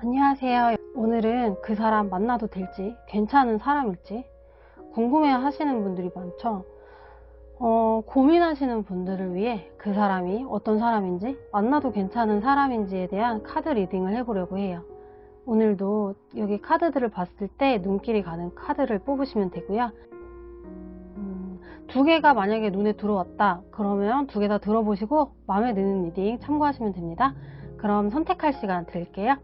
안녕하세요. 오늘은 그 사람 만나도 될지, 괜찮은 사람일지 궁금해 하시는 분들이 많죠. 고민하시는 분들을 위해 그 사람이 어떤 사람인지, 만나도 괜찮은 사람인지에 대한 카드 리딩을 해보려고 해요. 오늘도 여기 카드들을 봤을 때 눈길이 가는 카드를 뽑으시면 되고요. 두 개가 만약에 눈에 들어왔다 그러면 두 개 다 들어보시고 마음에 드는 리딩 참고하시면 됩니다. 그럼 선택할 시간 드릴게요.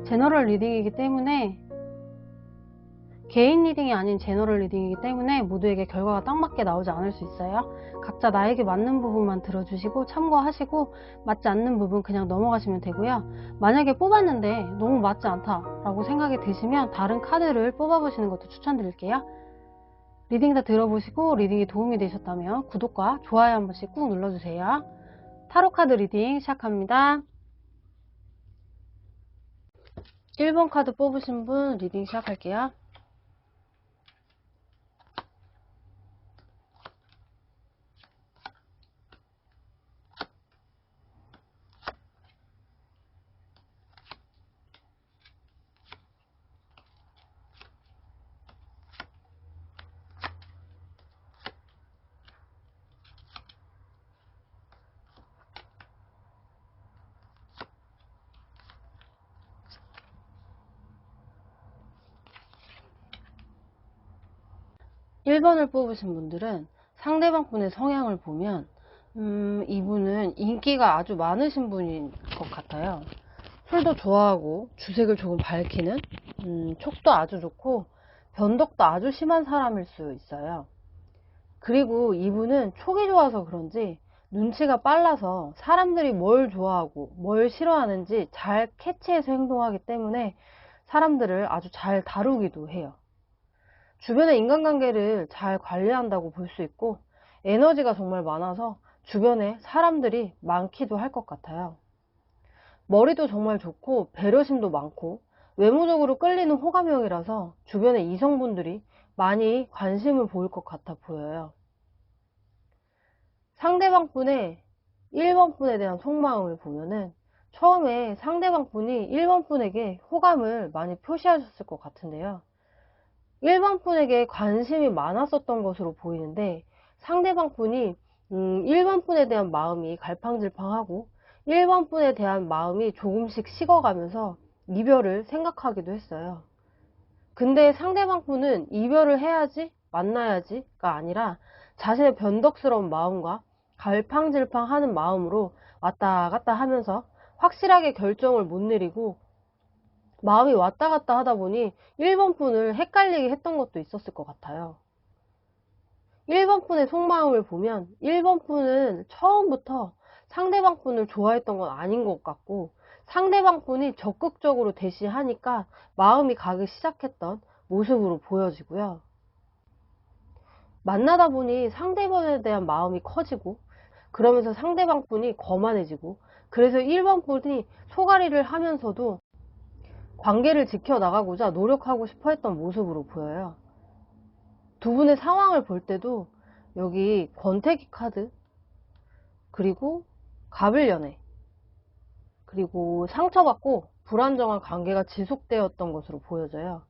제너럴 리딩이기 때문에, 개인 리딩이 아닌 제너럴 리딩이기 때문에 모두에게 결과가 딱 맞게 나오지 않을 수 있어요. 각자 나에게 맞는 부분만 들어주시고 참고하시고, 맞지 않는 부분 그냥 넘어가시면 되고요. 만약에 뽑았는데 너무 맞지 않다 라고 생각이 드시면 다른 카드를 뽑아보시는 것도 추천드릴게요. 리딩 다 들어보시고 리딩이 도움이 되셨다면 구독과 좋아요 한 번씩 꾹 눌러주세요. 타로 카드 리딩 시작합니다. 1번 카드 뽑으신 분 리딩 시작할게요. 1번을 뽑으신 분들은 상대방 분의 성향을 보면 이분은 인기가 아주 많으신 분인 것 같아요. 술도 좋아하고 주색을 조금 밝히는, 촉도 아주 좋고 변덕도 아주 심한 사람일 수 있어요. 그리고 이분은 촉이 좋아서 그런지 눈치가 빨라서 사람들이 뭘 좋아하고 뭘 싫어하는지 잘 캐치해서 행동하기 때문에 사람들을 아주 잘 다루기도 해요. 주변의 인간관계를 잘 관리한다고 볼 수 있고, 에너지가 정말 많아서 주변에 사람들이 많기도 할 것 같아요. 머리도 정말 좋고 배려심도 많고 외모적으로 끌리는 호감형이라서 주변의 이성분들이 많이 관심을 보일 것 같아 보여요. 상대방 분의 1번 분에 대한 속마음을 보면은 처음에 상대방 분이 1번 분에게 호감을 많이 표시하셨을 것 같은데요. 1번 분에게 관심이 많았었던 것으로 보이는데, 상대방 분이 1번 분에 대한 마음이 갈팡질팡하고 1번 분에 대한 마음이 조금씩 식어가면서 이별을 생각하기도 했어요. 근데 상대방 분은 이별을 해야지 만나야지가 아니라 자신의 변덕스러운 마음과 갈팡질팡하는 마음으로 왔다 갔다 하면서 확실하게 결정을 못 내리고 마음이 왔다 갔다 하다 보니 1번 분을 헷갈리게 했던 것도 있었을 것 같아요. 1번 분의 속마음을 보면 1번 분은 처음부터 상대방 분을 좋아했던 건 아닌 것 같고, 상대방 분이 적극적으로 대시하니까 마음이 가기 시작했던 모습으로 보여지고요. 만나다 보니 상대방에 대한 마음이 커지고, 그러면서 상대방 분이 거만해지고, 그래서 1번 분이 소가리를 하면서도 관계를 지켜나가고자 노력하고 싶어 했던 모습으로 보여요. 두 분의 상황을 볼 때도 여기 권태기 카드, 그리고 갑을연애, 그리고 상처받고 불안정한 관계가 지속되었던 것으로 보여져요.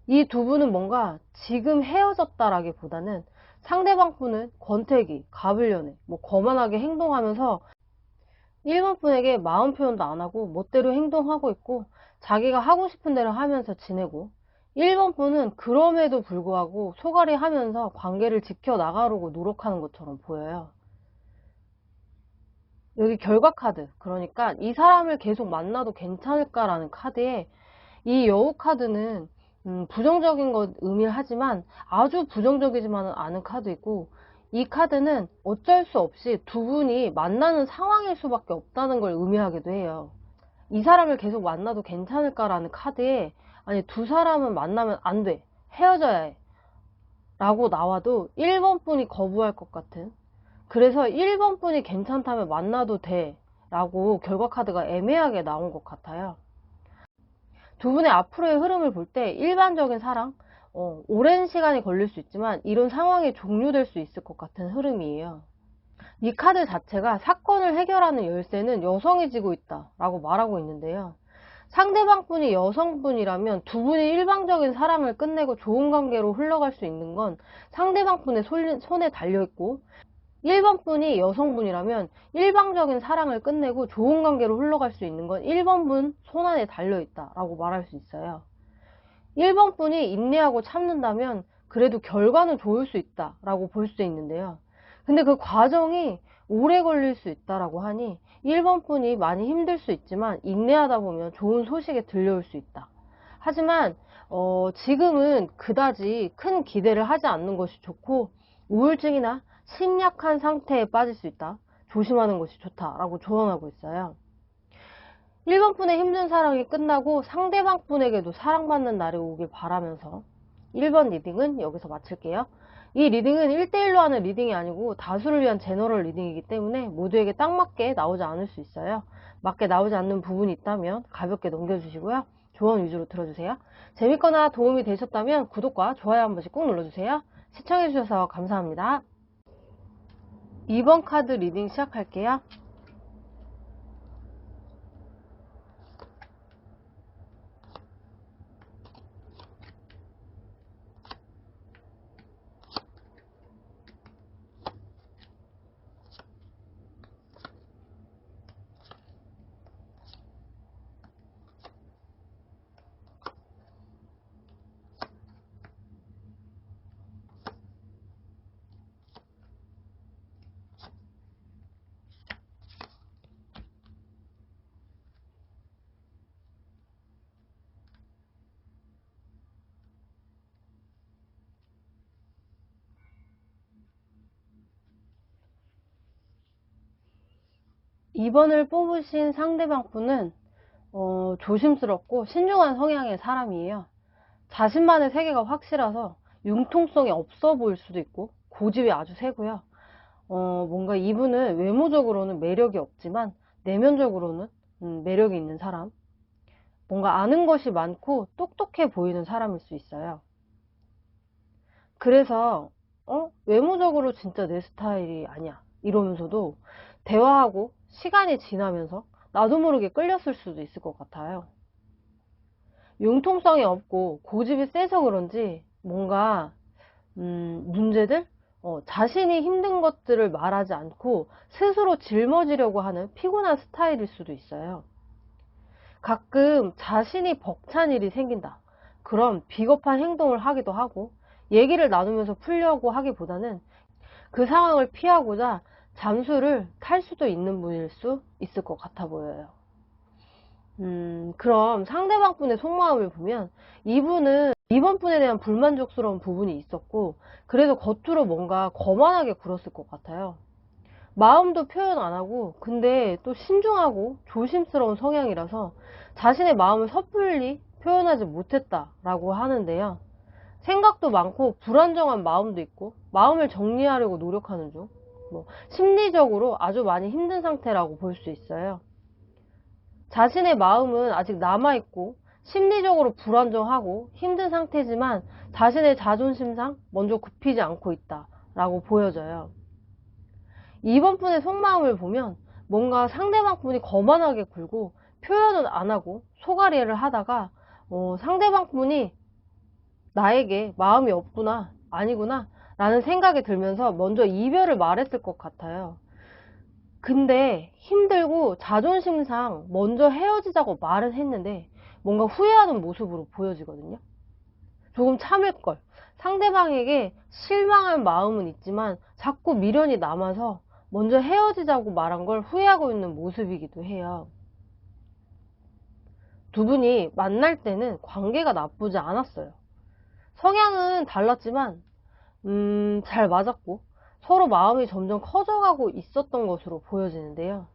이 두 분은 뭔가 지금 헤어졌다라기보다는 상대방 분은 권태기, 갑을연애, 거만하게 행동하면서 1번 분에게 마음 표현도 안 하고 멋대로 행동하고 있고, 자기가 하고 싶은 대로 하면서 지내고, 1번 분은 그럼에도 불구하고 소갈이 하면서 관계를 지켜나가려고 노력하는 것처럼 보여요. 여기 결과 카드, 그러니까 이 사람을 계속 만나도 괜찮을까라는 카드에, 이 여우 카드는 부정적인 것 의미하지만 아주 부정적이지만은 않은 카드이고, 이 카드는 어쩔 수 없이 두 분이 만나는 상황일 수밖에 없다는 걸 의미하기도 해요. 이 사람을 계속 만나도 괜찮을까라는 카드에, 아니 두 사람은 만나면 안 돼, 헤어져야 해 라고 나와도 1번 분이 거부할 것 같은 그래서 1번 분이 괜찮다면 만나도 돼 라고 결과 카드가 애매하게 나온 것 같아요. 두 분의 앞으로의 흐름을 볼 때 일반적인 사랑, 오랜 시간이 걸릴 수 있지만 이런 상황이 종료될 수 있을 것 같은 흐름이에요. 이 카드 자체가 사건을 해결하는 열쇠는 여성이 지고 있다 라고 말하고 있는데요. 상대방 분이 여성분이라면 두 분이 일방적인 사랑을 끝내고 좋은 관계로 흘러갈 수 있는 건 상대방 분의 손에 달려있고, 1번 분이 여성분이라면 일방적인 사랑을 끝내고 좋은 관계로 흘러갈 수 있는 건 1번 분 손안에 달려있다 라고 말할 수 있어요. 1번 분이 인내하고 참는다면 그래도 결과는 좋을 수 있다 라고 볼 수 있는데요. 근데 그 과정이 오래 걸릴 수 있다라고 하니 1번 분이 많이 힘들 수 있지만 인내하다 보면 좋은 소식이 들려올 수 있다. 하지만 지금은 그다지 큰 기대를 하지 않는 것이 좋고, 우울증이나 심약한 상태에 빠질 수 있다. 조심하는 것이 좋다라고 조언하고 있어요. 1번 분의 힘든 사랑이 끝나고 상대방 분에게도 사랑받는 날이 오길 바라면서 1번 리딩은 여기서 마칠게요. 이 리딩은 1대1로 하는 리딩이 아니고 다수를 위한 제너럴 리딩이기 때문에 모두에게 딱 맞게 나오지 않을 수 있어요. 맞게 나오지 않는 부분이 있다면 가볍게 넘겨주시고요. 조언 위주로 들어주세요. 재밌거나 도움이 되셨다면 구독과 좋아요 한 번씩 꼭 눌러주세요. 시청해주셔서 감사합니다. 2번 카드 리딩 시작할게요. (2번을) 뽑으신 상대방 분은 조심스럽고 신중한 성향의 사람이에요. 자신만의 세계가 확실해서 융통성이 없어 보일 수도 있고 고집이 아주 세고요. 뭔가 이분은 외모적으로는 매력이 없지만 내면적으로는 매력이 있는 사람, 뭔가 아는 것이 많고 똑똑해 보이는 사람일 수 있어요. 그래서 외모적으로 진짜 내 스타일이 아니야 이러면서도 대화하고 시간이 지나면서 나도 모르게 끌렸을 수도 있을 것 같아요. 융통성이 없고 고집이 세서 그런지 뭔가 문제들, 자신이 힘든 것들을 말하지 않고 스스로 짊어지려고 하는 피곤한 스타일일 수도 있어요. 가끔 자신이 벅찬 일이 생긴다. 그럼 비겁한 행동을 하기도 하고 얘기를 나누면서 풀려고 하기보다는 그 상황을 피하고자 잠수를 탈 수도 있는 분일 수 있을 것 같아 보여요. 그럼 상대방 분의 속마음을 보면 이분은 이번 분에 대한 불만족스러운 부분이 있었고, 그래서 겉으로 뭔가 거만하게 굴었을 것 같아요. 마음도 표현 안 하고 근데 또 신중하고 조심스러운 성향이라서 자신의 마음을 섣불리 표현하지 못했다라고 하는데요. 생각도 많고 불안정한 마음도 있고 마음을 정리하려고 노력하는 중, 심리적으로 아주 많이 힘든 상태라고 볼 수 있어요. 자신의 마음은 아직 남아있고 심리적으로 불안정하고 힘든 상태지만 자신의 자존심상 먼저 굽히지 않고 있다 라고 보여져요. 2번 분의 속마음을 보면 뭔가 상대방 분이 거만하게 굴고 표현은 안 하고 소가리를 하다가 상대방 분이 나에게 마음이 없구나, 아니구나 라는 생각이 들면서 먼저 이별을 말했을 것 같아요. 근데 힘들고 자존심상 먼저 헤어지자고 말은 했는데 뭔가 후회하는 모습으로 보여지거든요. 조금 참을걸. 상대방에게 실망한 마음은 있지만 자꾸 미련이 남아서 먼저 헤어지자고 말한 걸 후회하고 있는 모습이기도 해요. 두 분이 만날 때는 관계가 나쁘지 않았어요. 성향은 달랐지만 잘 맞았고 서로 마음이 점점 커져가고 있었던 것으로 보여지는데요.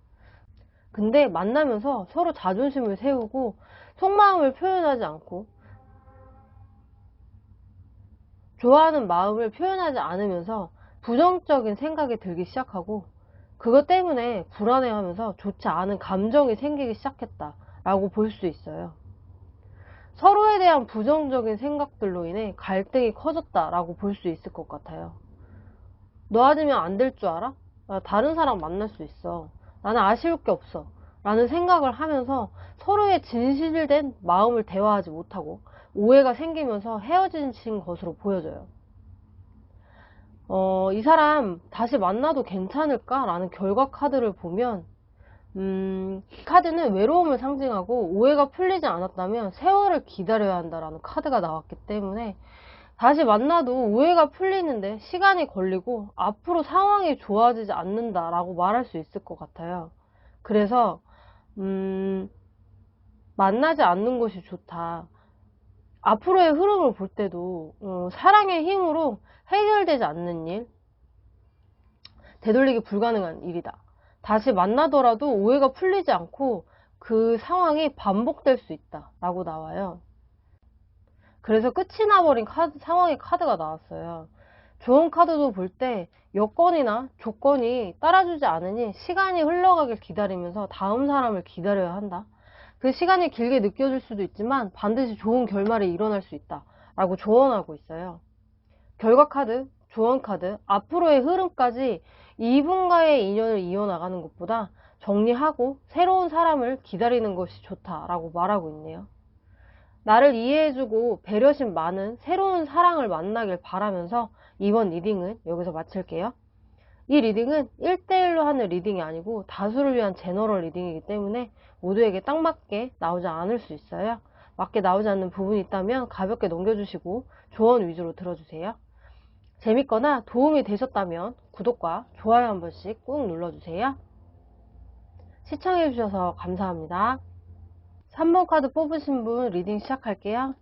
근데 만나면서 서로 자존심을 세우고 속마음을 표현하지 않고 좋아하는 마음을 표현하지 않으면서 부정적인 생각이 들기 시작하고 그것 때문에 불안해하면서 좋지 않은 감정이 생기기 시작했다라고 볼 수 있어요. 서로에 대한 부정적인 생각들로 인해 갈등이 커졌다라고 볼 수 있을 것 같아요. 너 아니면 안 될 줄 알아? 나 다른 사람 만날 수 있어. 나는 아쉬울 게 없어. 라는 생각을 하면서 서로의 진실된 마음을 대화하지 못하고 오해가 생기면서 헤어진 것으로 보여져요. 이 사람 다시 만나도 괜찮을까? 라는 결과 카드를 보면 카드는 외로움을 상징하고 오해가 풀리지 않았다면 세월을 기다려야 한다라는 카드가 나왔기 때문에 다시 만나도 오해가 풀리는데 시간이 걸리고 앞으로 상황이 좋아지지 않는다라고 말할 수 있을 것 같아요. 그래서 만나지 않는 것이 좋다. 앞으로의 흐름을 볼 때도 사랑의 힘으로 해결되지 않는 일, 되돌리기 불가능한 일이다. 다시 만나더라도 오해가 풀리지 않고 그 상황이 반복될 수 있다 라고 나와요. 그래서 끝이 나버린 상황의 카드가 나왔어요. 좋은 카드도 볼 때 여건이나 조건이 따라주지 않으니 시간이 흘러가길 기다리면서 다음 사람을 기다려야 한다. 그 시간이 길게 느껴질 수도 있지만 반드시 좋은 결말이 일어날 수 있다 라고 조언하고 있어요. 결과 카드, 조언 카드, 앞으로의 흐름까지 이분과의 인연을 이어나가는 것보다 정리하고 새로운 사람을 기다리는 것이 좋다라고 말하고 있네요. 나를 이해해주고 배려심 많은 새로운 사랑을 만나길 바라면서 이번 리딩은 여기서 마칠게요. 이 리딩은 1대1로 하는 리딩이 아니고 다수를 위한 제너럴 리딩이기 때문에 모두에게 딱 맞게 나오지 않을 수 있어요. 맞게 나오지 않는 부분이 있다면 가볍게 넘겨주시고 조언 위주로 들어주세요. 재밌거나 도움이 되셨다면 구독과 좋아요 한 번씩 꾹 눌러주세요. 시청해주셔서 감사합니다. 3번 카드 뽑으신 분 리딩 시작할게요.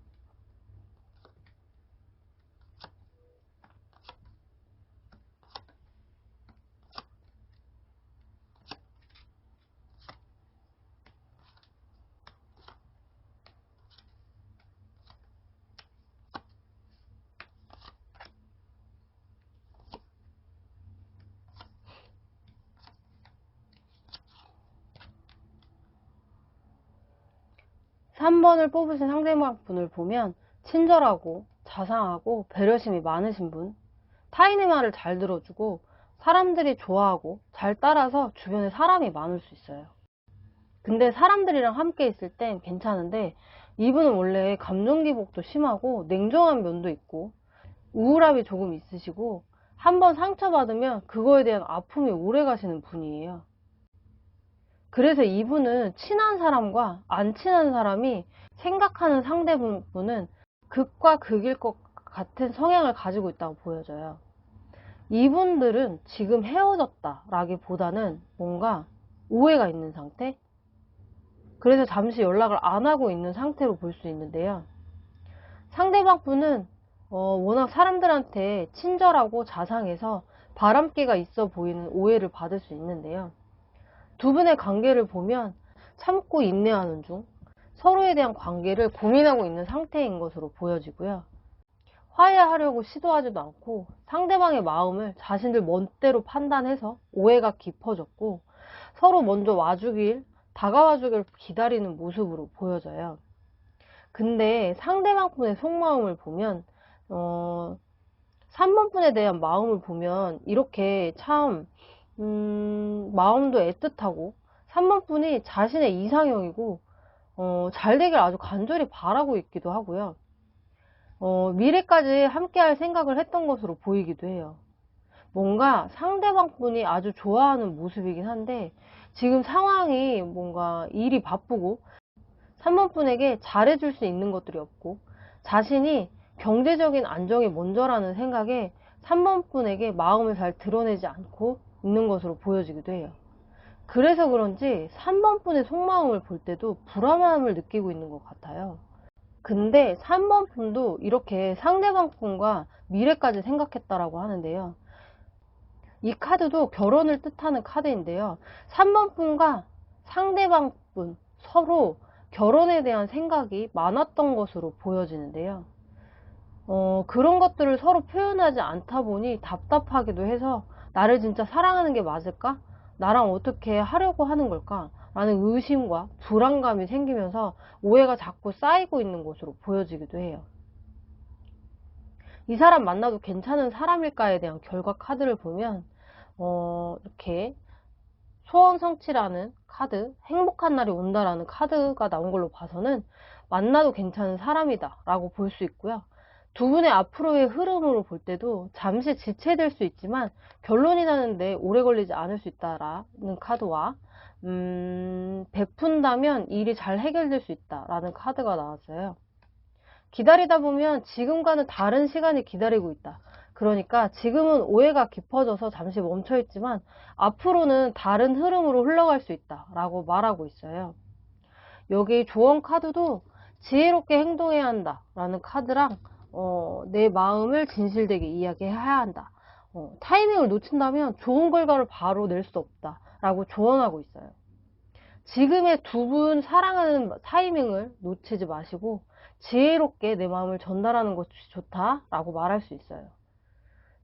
3번을 뽑으신 상대방 분을 보면 친절하고 자상하고 배려심이 많으신 분, 타인의 말을 잘 들어주고 사람들이 좋아하고 잘 따라서 주변에 사람이 많을 수 있어요. 근데 사람들이랑 함께 있을 땐 괜찮은데 이분은 원래 감정 기복도 심하고 냉정한 면도 있고 우울함이 조금 있으시고 한번 상처받으면 그거에 대한 아픔이 오래 가시는 분이에요. 그래서 이분은 친한 사람과 안 친한 사람이 생각하는 상대분은 극과 극일 것 같은 성향을 가지고 있다고 보여져요. 이분들은 지금 헤어졌다라기보다는 뭔가 오해가 있는 상태? 그래서 잠시 연락을 안 하고 있는 상태로 볼 수 있는데요. 상대방 분은 워낙 사람들한테 친절하고 자상해서 바람기가 있어 보이는 오해를 받을 수 있는데요. 두 분의 관계를 보면 참고 인내하는 중 서로에 대한 관계를 고민하고 있는 상태인 것으로 보여지고요. 화해하려고 시도하지도 않고 상대방의 마음을 자신들 멋대로 판단해서 오해가 깊어졌고 서로 먼저 다가와주길 기다리는 모습으로 보여져요. 근데 상대방 분의 속마음을 보면 3번 분에 대한 마음을 보면 이렇게 참 마음도 애틋하고 3번 분이 자신의 이상형이고 잘 되길 아주 간절히 바라고 있기도 하고요. 미래까지 함께할 생각을 했던 것으로 보이기도 해요. 뭔가 상대방 분이 아주 좋아하는 모습이긴 한데 지금 상황이 뭔가 일이 바쁘고 3번 분에게 잘해줄 수 있는 것들이 없고 자신이 경제적인 안정이 먼저라는 생각에 3번 분에게 마음을 잘 드러내지 않고 있는 것으로 보여지기도 해요. 그래서 그런지 3번 분의 속마음을 볼 때도 불안함을 느끼고 있는 것 같아요. 근데 3번 분도 이렇게 상대방 분과 미래까지 생각했다라고 하는데요. 이 카드도 결혼을 뜻하는 카드인데요. 3번 분과 상대방 분 서로 결혼에 대한 생각이 많았던 것으로 보여지는데요. 그런 것들을 서로 표현하지 않다 보니 답답하기도 해서 나를 진짜 사랑하는 게 맞을까? 나랑 어떻게 하려고 하는 걸까? 라는 의심과 불안감이 생기면서 오해가 자꾸 쌓이고 있는 것으로 보여지기도 해요. 이 사람 만나도 괜찮은 사람일까에 대한 결과 카드를 보면 이렇게 소원 성취라는 카드, 행복한 날이 온다라는 카드가 나온 걸로 봐서는 만나도 괜찮은 사람이다 라고 볼 수 있고요. 두 분의 앞으로의 흐름으로 볼 때도 잠시 지체될 수 있지만 결론이 나는데 오래 걸리지 않을 수 있다라는 카드와 베푼다면 일이 잘 해결될 수 있다라는 카드가 나왔어요. 기다리다 보면 지금과는 다른 시간이 기다리고 있다. 그러니까 지금은 오해가 깊어져서 잠시 멈춰있지만 앞으로는 다른 흐름으로 흘러갈 수 있다 라고 말하고 있어요. 여기 조언 카드도 지혜롭게 행동해야 한다 라는 카드랑 내 마음을 진실되게 이야기해야 한다. 타이밍을 놓친다면 좋은 결과를 바로 낼 수 없다 라고 조언하고 있어요. 지금의 두 분 사랑하는 타이밍을 놓치지 마시고 지혜롭게 내 마음을 전달하는 것이 좋다라고 말할 수 있어요.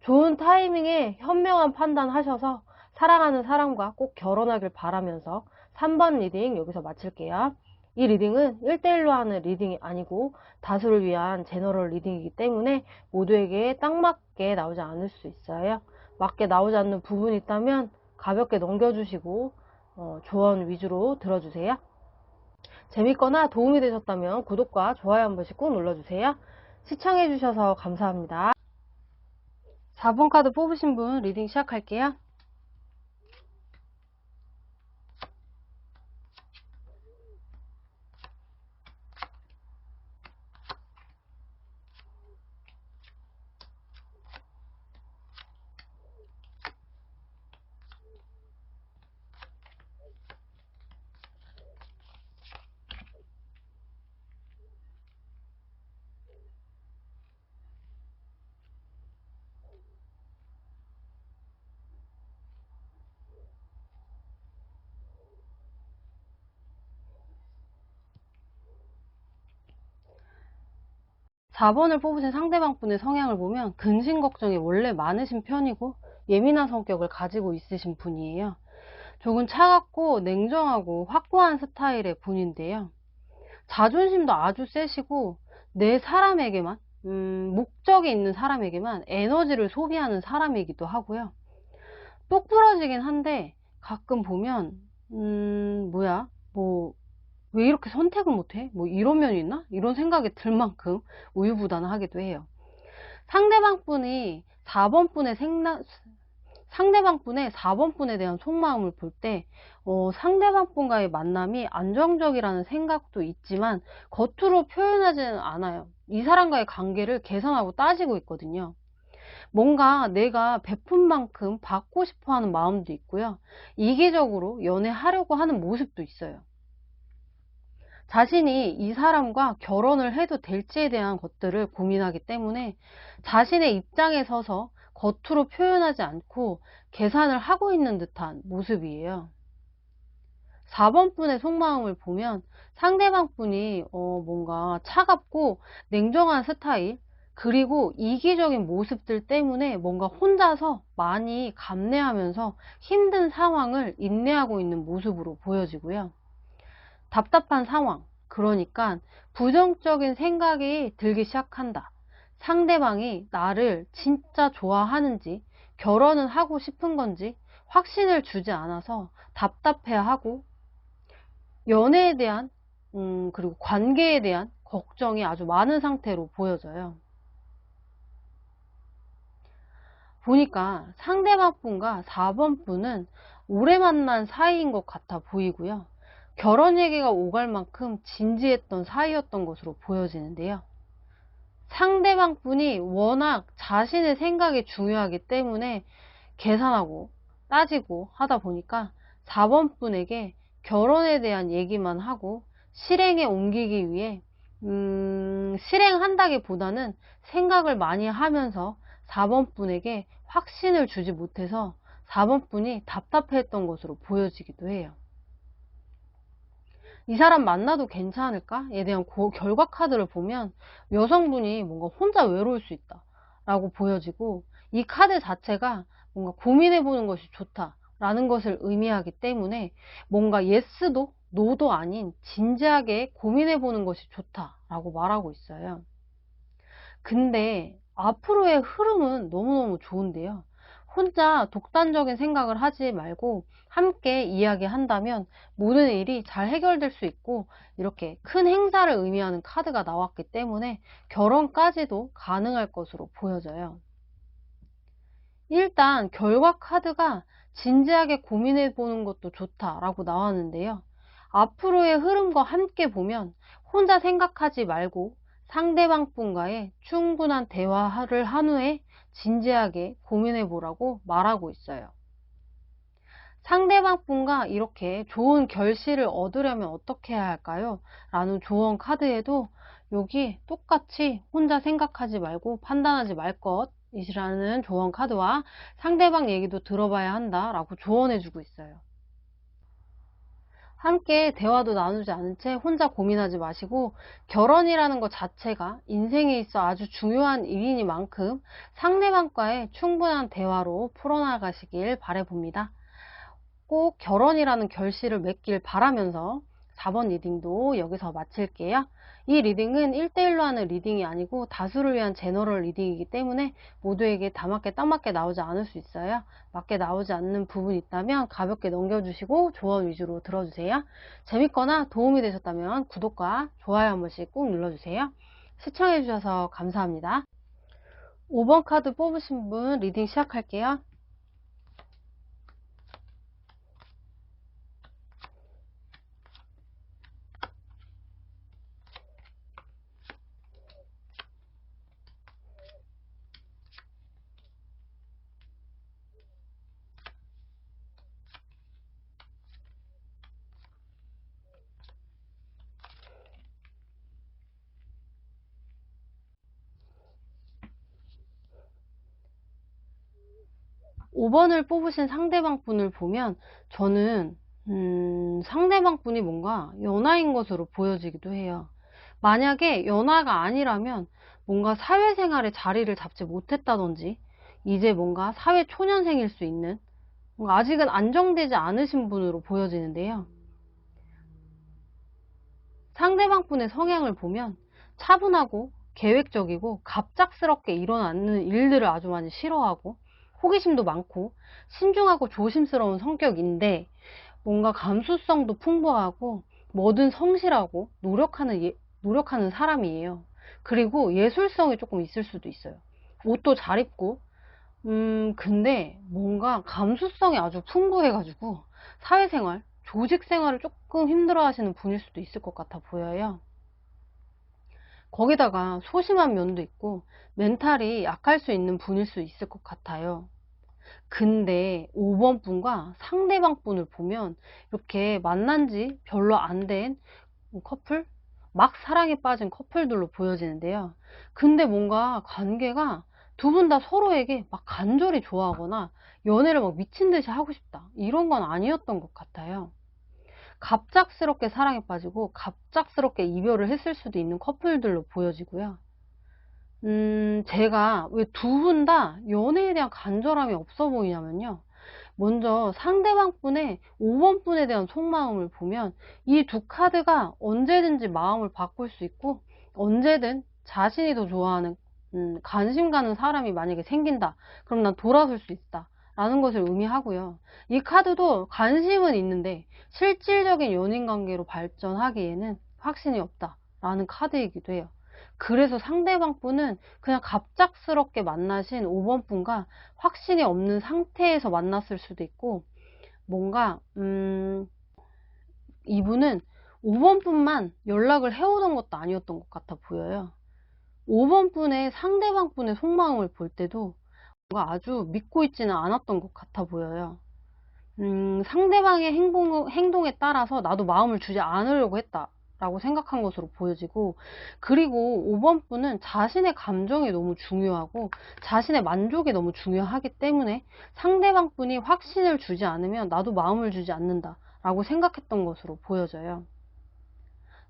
좋은 타이밍에 현명한 판단하셔서 사랑하는 사람과 꼭 결혼하길 바라면서 3번 리딩 여기서 마칠게요. 이 리딩은 1대1로 하는 리딩이 아니고 다수를 위한 제너럴 리딩이기 때문에 모두에게 딱 맞게 나오지 않을 수 있어요. 맞게 나오지 않는 부분이 있다면 가볍게 넘겨주시고 조언 위주로 들어주세요. 재밌거나 도움이 되셨다면 구독과 좋아요 한 번씩 꼭 눌러주세요. 시청해주셔서 감사합니다. 4번 카드 뽑으신 분 리딩 시작할게요. 4번을 뽑으신 상대방 분의 성향을 보면 근심 걱정이 원래 많으신 편이고 예민한 성격을 가지고 있으신 분이에요. 조금 차갑고 냉정하고 확고한 스타일의 분인데요. 자존심도 아주 세시고 내 사람에게만 목적이 있는 사람에게만 에너지를 소비하는 사람이기도 하고요. 똑부러지긴 한데 가끔 보면 뭐야 뭐 왜 이렇게 선택을 못해? 뭐 이런 면이 있나? 이런 생각이 들 만큼 우유부단하기도 해요. 상대방 분이 4번 분의 상대방 분의 4번 분에 대한 속마음을 볼 때 상대방 분과의 만남이 안정적이라는 생각도 있지만 겉으로 표현하지는 않아요. 이 사람과의 관계를 계산하고 따지고 있거든요. 뭔가 내가 베푼 만큼 받고 싶어 하는 마음도 있고요. 이기적으로 연애하려고 하는 모습도 있어요. 자신이 이 사람과 결혼을 해도 될지에 대한 것들을 고민하기 때문에 자신의 입장에 서서 겉으로 표현하지 않고 계산을 하고 있는 듯한 모습이에요. 4번 분의 속마음을 보면 상대방 분이 뭔가 차갑고 냉정한 스타일 그리고 이기적인 모습들 때문에 뭔가 혼자서 많이 감내하면서 힘든 상황을 인내하고 있는 모습으로 보여지고요. 답답한 상황, 그러니까 부정적인 생각이 들기 시작한다. 상대방이 나를 진짜 좋아하는지, 결혼은 하고 싶은 건지 확신을 주지 않아서 답답해하고 연애에 대한 그리고 관계에 대한 걱정이 아주 많은 상태로 보여져요. 보니까 상대방 분과 4번 분은 오래 만난 사이인 것 같아 보이고요. 결혼 얘기가 오갈 만큼 진지했던 사이였던 것으로 보여지는데요. 상대방 분이 워낙 자신의 생각이 중요하기 때문에 계산하고 따지고 하다 보니까 4번 분에게 결혼에 대한 얘기만 하고 실행에 옮기기 위해 실행한다기보다는 생각을 많이 하면서 4번 분에게 확신을 주지 못해서 4번 분이 답답해했던 것으로 보여지기도 해요. 이 사람 만나도 괜찮을까에 대한 결과 카드를 보면 여성분이 뭔가 혼자 외로울 수 있다 라고 보여지고, 이 카드 자체가 뭔가 고민해 보는 것이 좋다 라는 것을 의미하기 때문에 뭔가 예스도 노도 아닌 진지하게 고민해 보는 것이 좋다 라고 말하고 있어요. 근데 앞으로의 흐름은 너무너무 좋은데요. 혼자 독단적인 생각을 하지 말고 함께 이야기한다면 모든 일이 잘 해결될 수 있고, 이렇게 큰 행사를 의미하는 카드가 나왔기 때문에 결혼까지도 가능할 것으로 보여져요. 일단 결과 카드가 진지하게 고민해 보는 것도 좋다라고 나왔는데요. 앞으로의 흐름과 함께 보면 혼자 생각하지 말고 상대방 분과의 충분한 대화를 한 후에 진지하게 고민해 보라고 말하고 있어요. 상대방 분과 이렇게 좋은 결실을 얻으려면 어떻게 해야 할까요? 라는 조언 카드에도 여기 똑같이 혼자 생각하지 말고 판단하지 말 것이라는 조언 카드와 상대방 얘기도 들어봐야 한다 라고 조언해 주고 있어요. 함께 대화도 나누지 않은 채 혼자 고민하지 마시고, 결혼이라는 것 자체가 인생에 있어 아주 중요한 일이니만큼 상대방과의 충분한 대화로 풀어나가시길 바라봅니다. 꼭 결혼이라는 결실을 맺길 바라면서 4번 리딩도 여기서 마칠게요. 이 리딩은 1대1로 하는 리딩이 아니고 다수를 위한 제너럴 리딩이기 때문에 모두에게 다 맞게 딱 맞게 나오지 않을 수 있어요. 맞게 나오지 않는 부분이 있다면 가볍게 넘겨주시고 조언 위주로 들어주세요. 재밌거나 도움이 되셨다면 구독과 좋아요 한 번씩 꼭 눌러주세요. 시청해주셔서 감사합니다. 5번 카드 뽑으신 분 리딩 시작할게요. 5번을 뽑으신 상대방 분을 보면 저는 상대방 분이 뭔가 연하인 것으로 보여지기도 해요. 만약에 연하가 아니라면 뭔가 사회생활에 자리를 잡지 못했다든지 이제 뭔가 사회 초년생일 수 있는, 뭔가 아직은 안정되지 않으신 분으로 보여지는데요. 상대방 분의 성향을 보면 차분하고 계획적이고 갑작스럽게 일어나는 일들을 아주 많이 싫어하고 호기심도 많고 신중하고 조심스러운 성격인데, 뭔가 감수성도 풍부하고 뭐든 성실하고 노력하는 사람이에요. 그리고 예술성이 조금 있을 수도 있어요. 옷도 잘 입고, 근데 뭔가 감수성이 아주 풍부해가지고 사회생활, 조직생활을 조금 힘들어 하시는 분일 수도 있을 것 같아 보여요. 거기다가 소심한 면도 있고 멘탈이 약할 수 있는 분일 수 있을 것 같아요. 근데 5번 분과 상대방 분을 보면 이렇게 만난 지 별로 안 된 커플? 막 사랑에 빠진 커플들로 보여지는데요. 근데 뭔가 관계가 두 분 다 서로에게 막 간절히 좋아하거나 연애를 막 미친 듯이 하고 싶다, 이런 건 아니었던 것 같아요. 갑작스럽게 사랑에 빠지고 갑작스럽게 이별을 했을 수도 있는 커플들로 보여지고요. 제가 왜 두 분 다 연애에 대한 간절함이 없어 보이냐면요. 먼저 상대방 분의 5번 분에 대한 속마음을 보면 이 두 카드가 언제든지 마음을 바꿀 수 있고, 언제든 자신이 더 좋아하는 관심 가는 사람이 만약에 생긴다, 그럼 난 돌아설 수 있다 라는 것을 의미하고요. 이 카드도 관심은 있는데 실질적인 연인 관계로 발전하기에는 확신이 없다 라는 카드이기도 해요. 그래서 상대방 분은 그냥 갑작스럽게 만나신 5번 분과 확신이 없는 상태에서 만났을 수도 있고, 뭔가 이분은 5번 분만 연락을 해오던 것도 아니었던 것 같아 보여요. 5번 분의 상대방 분의 속마음을 볼 때도 뭔가 아주 믿고 있지는 않았던 것 같아 보여요. 상대방의 행동에 따라서 나도 마음을 주지 않으려고 했다 라고 생각한 것으로 보여지고, 그리고 5번 분은 자신의 감정이 너무 중요하고 자신의 만족이 너무 중요하기 때문에 상대방 분이 확신을 주지 않으면 나도 마음을 주지 않는다 라고 생각했던 것으로 보여져요.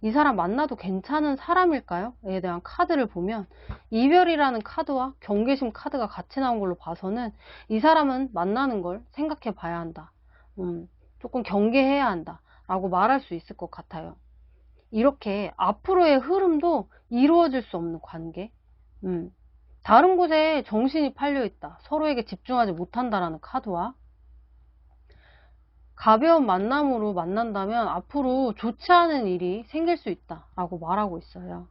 이 사람 만나도 괜찮은 사람일까요? 에 대한 카드를 보면 이별이라는 카드와 경계심 카드가 같이 나온 걸로 봐서는 이 사람은 만나는 걸 생각해 봐야 한다. 조금 경계해야 한다. 라고 말할 수 있을 것 같아요. 이렇게 앞으로의 흐름도 이루어질 수 없는 관계. 다른 곳에 정신이 팔려 있다. 서로에게 집중하지 못한다라는 카드와 가벼운 만남으로 만난다면 앞으로 좋지 않은 일이 생길 수 있다 라고 말하고 있어요.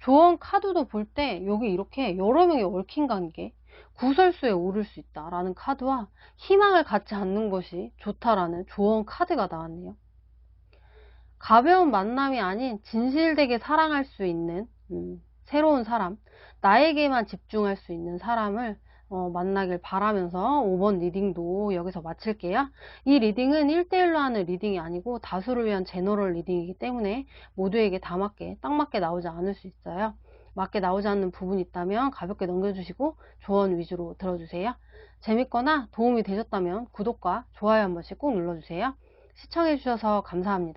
조언 카드도 볼 때 여기 이렇게 여러 명이 얽힌 관계, 구설수에 오를 수 있다 라는 카드와 희망을 갖지 않는 것이 좋다라는 조언 카드가 나왔네요. 가벼운 만남이 아닌 진실되게 사랑할 수 있는 새로운 사람, 나에게만 집중할 수 있는 사람을 만나길 바라면서 5번 리딩도 여기서 마칠게요. 이 리딩은 1대1로 하는 리딩이 아니고 다수를 위한 제너럴 리딩이기 때문에 모두에게 다 맞게, 딱 맞게 나오지 않을 수 있어요. 맞게 나오지 않는 부분이 있다면 가볍게 넘겨주시고 조언 위주로 들어주세요. 재밌거나 도움이 되셨다면 구독과 좋아요 한 번씩 꼭 눌러주세요. 시청해주셔서 감사합니다.